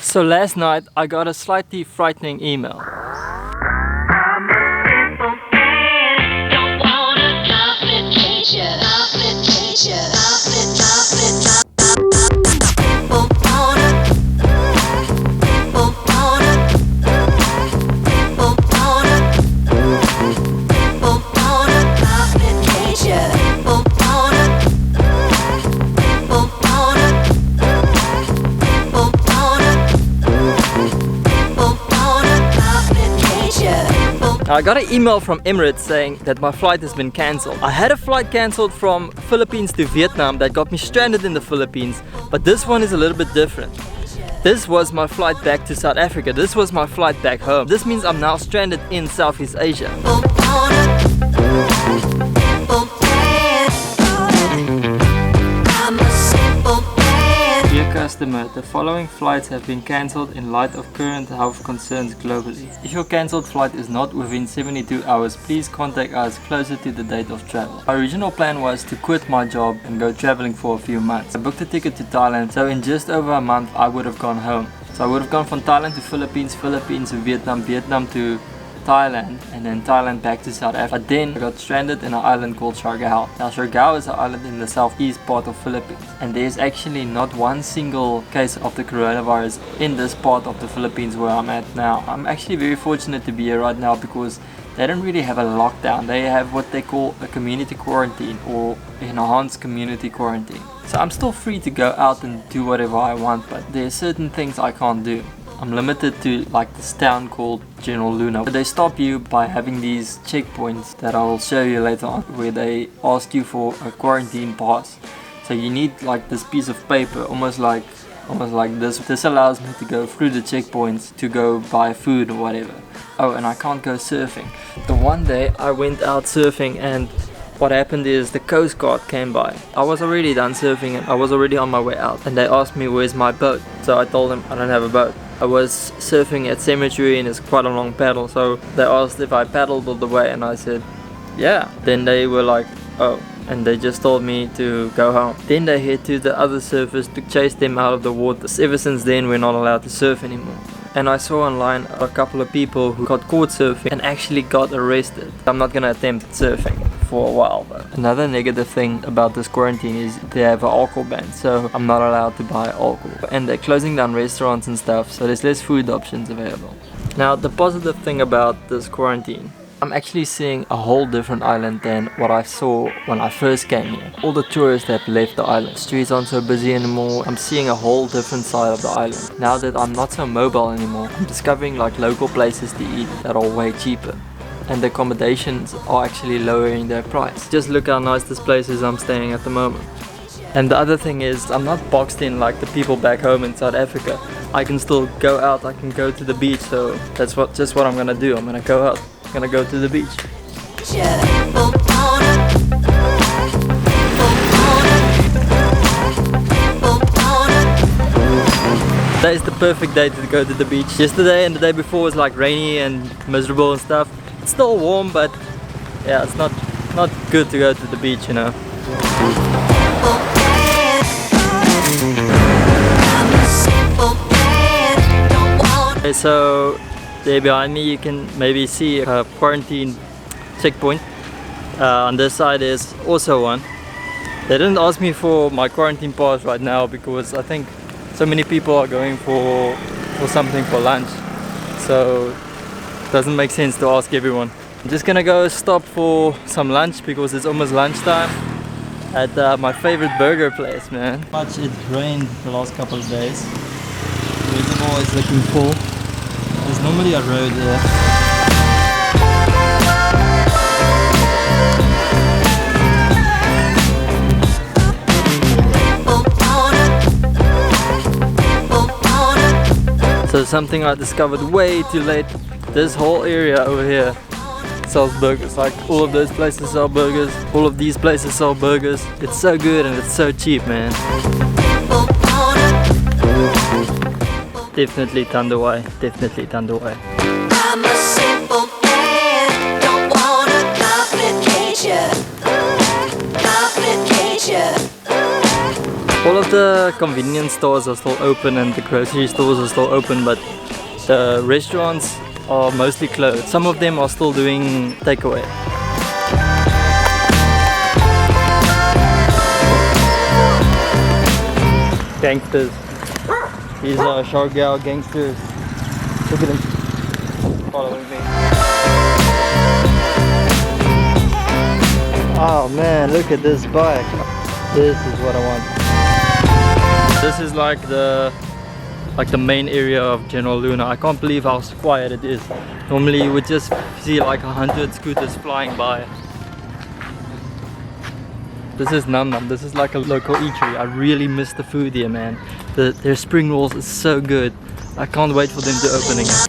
So last night I got a slightly frightening email. I got an email from Emirates saying that my flight has been cancelled. I had a flight cancelled from Philippines to Vietnam that got me stranded in the Philippines, but this one is a little bit different. This was my flight back to South Africa. This was my flight back home. This means I'm now stranded in Southeast Asia. Dear customer, the following flights have been cancelled in light of current health concerns globally. If your cancelled flight is not within 72 hours, please contact us closer to the date of travel. My original plan was to quit my job and go travelling for a few months. I booked a ticket to Thailand, so in just over a month I would have gone home. So I would have gone from Thailand to Philippines, Philippines to Vietnam, Vietnam to Thailand, and then Thailand back to South Africa. But then I got stranded in an island called Siargao. Now Siargao is an island in the southeast part of Philippines, and there's actually not one single case of the coronavirus in this part of the Philippines where I'm at now. I'm actually very fortunate to be here right now because they don't really have a lockdown. They have what they call a community quarantine or enhanced community quarantine. So I'm still free to go out and do whatever I want, but there's certain things I can't do. I'm limited to like this town called General Luna. They stop you by having these checkpoints that I'll show you later on, where they ask you for a quarantine pass. So you need like this piece of paper, almost like this. This allows me to go through the checkpoints to go buy food or whatever. Oh, and I can't go surfing. The one day I went out surfing, and what happened is the Coast Guard came by. I was already done surfing and I was already on my way out, and they asked me where's my boat. So I told them I don't have a boat. I was surfing at Cemetery and it's quite a long paddle, so they asked if I paddled all the way and I said yeah. Then they were like, oh, and they just told me to go home. Then they head to the other surfers to chase them out of the water. Ever since then we're not allowed to surf anymore. And I saw online a couple of people who got caught surfing and actually got arrested. I'm not gonna attempt surfing for a while though. Another negative thing about this quarantine is they have an alcohol ban, so I'm not allowed to buy alcohol. And they're closing down restaurants and stuff, so there's less food options available. Now the positive thing about this quarantine, I'm actually seeing a whole different island than what I saw when I first came here. All the tourists have left the island. Streets aren't so busy anymore. I'm seeing a whole different side of the island. Now that I'm not so mobile anymore, I'm discovering like local places to eat that are way cheaper. And the accommodations are actually lowering their price. Just look how nice this place is I'm staying at the moment. And the other thing is, I'm not boxed in like the people back home in South Africa. I can still go out, I can go to the beach, so that's just what I'm gonna do. I'm gonna go out. Gonna go to the beach. Today is the perfect day to go to the beach. Yesterday and the day before was like rainy and miserable and stuff. It's still warm, but yeah, it's not good to go to the beach, you know. Okay, so there behind me you can maybe see a quarantine checkpoint. On this side is also one. They didn't ask me for my quarantine pass right now because I think so many people are going for something for lunch, so it doesn't make sense to ask everyone. I'm just gonna go stop for some lunch because it's almost lunchtime at my favorite burger place, man. Much it rained the last couple of days. The reservoir is looking full. There's normally a road there. So something I discovered way too late. This whole area over here sells burgers. Like all of those places sell burgers. All of these places sell burgers. It's so good and it's so cheap, man. Definitely Tandawai, definitely Tandawai. I'm a simple man, don't want a complication. All of the convenience stores are still open and the grocery stores are still open, but the restaurants are mostly closed. Some of them are still doing takeaway. Gangsters. These are Shargal gangsters. Look at them following me. Oh man, look at this bike. This is what I want. This is like the main area of General Luna. I can't believe how quiet it is. Normally you would just see like 100 scooters flying by. This is Nam Nam. This is like a local eatery. I really miss the food here, man. Their spring rolls is so good. I can't wait for them to open again.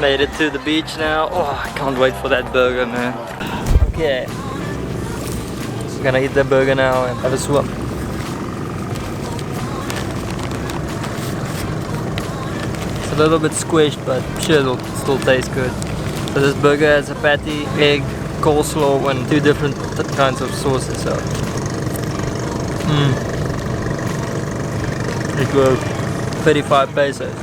Made it to the beach now. Oh, I can't wait for that burger, man. Okay. Gonna eat that burger now and have a swim. It's a little bit squished, but I'm sure it'll still taste good. So this burger has a patty, egg, coleslaw and 2 different kinds of sauces. So it was 35 pesos.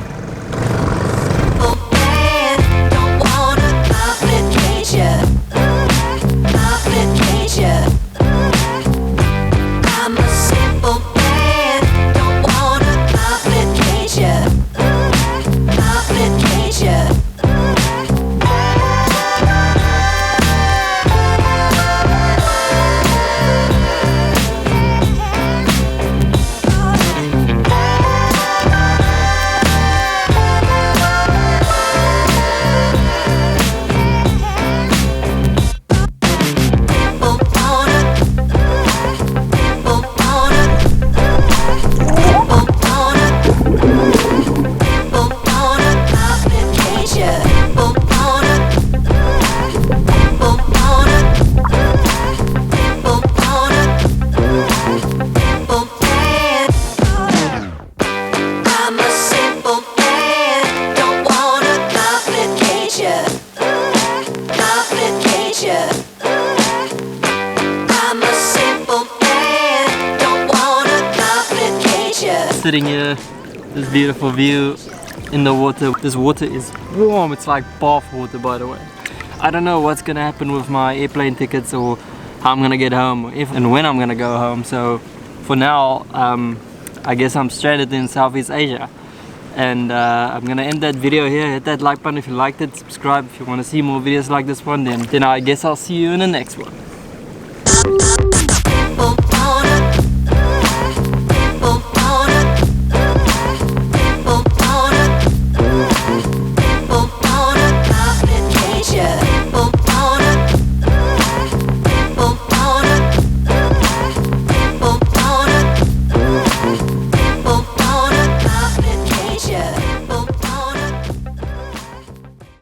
Sitting here, this beautiful view in the water. This water is warm, it's like bath water, by the way. I don't know what's gonna happen with my airplane tickets or how I'm gonna get home, if and when I'm gonna go home. So for now, I guess I'm stranded in Southeast Asia. And I'm gonna end that video here. Hit that like button if you liked it, subscribe if you want to see more videos like this one. Then I guess I'll see you in the next one.